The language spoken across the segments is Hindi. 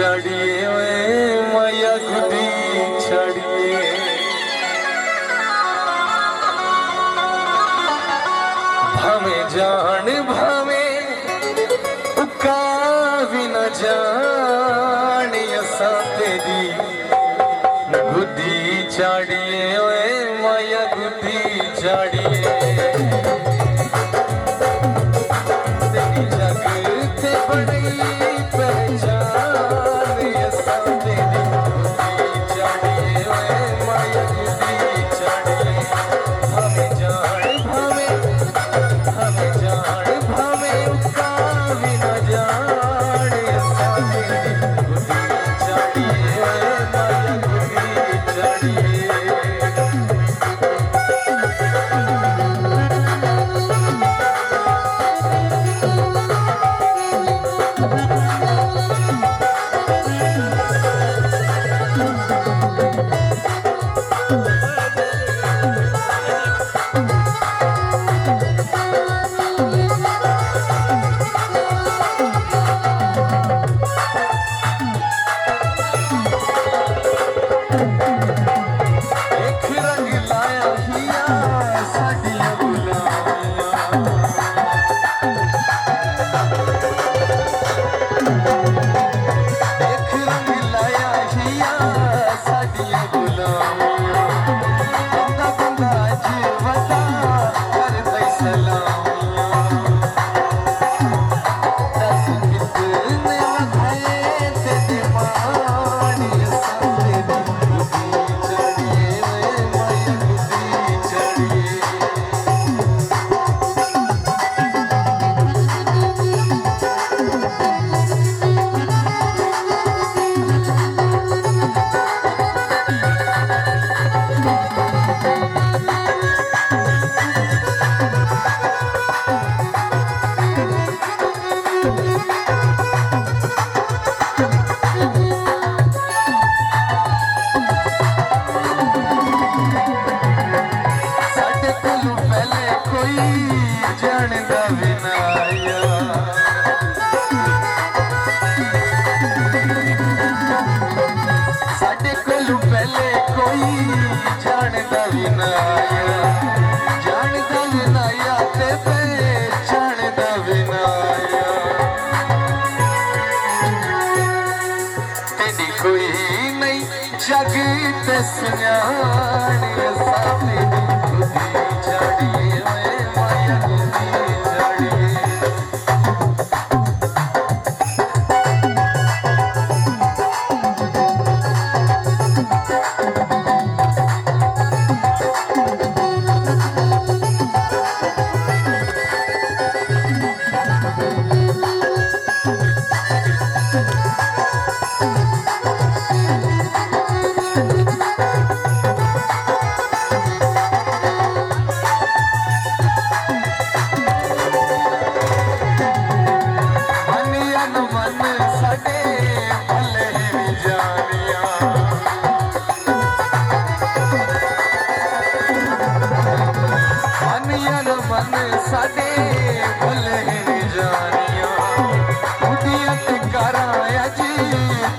चढ़िए मैया गुदी चढ़िए भमे जान भमे उका भी न जान असा तेरी गुदी चढ़िए मैया गुदी चढ़िए तेरी जग ते बड़ी पहचान असा तेरी गुदी चढ़िए मैया गुदी चढ़िए भमे जान भमे उका भी न जान असा तेरी गुदी चढ़िए मैया गुदी चढ़िए जग ते सुञाण असा तेरी गुदी चढ़िए मैया गुदी चढ़िए मन साडे भले नहीं जानिया उदियत कराया जी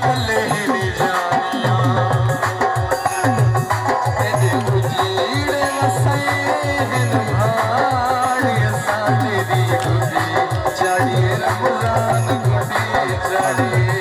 भले नहीं जानिया तेरे उजीड़े वसाए भाड़ असा तेरी गुदी चढ़िए रमजान गुदी चढ़िए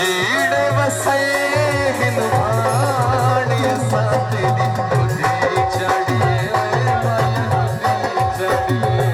जीड़े वसे हिन भाणी असां तेरी गुडी चढ़िए चढ़िए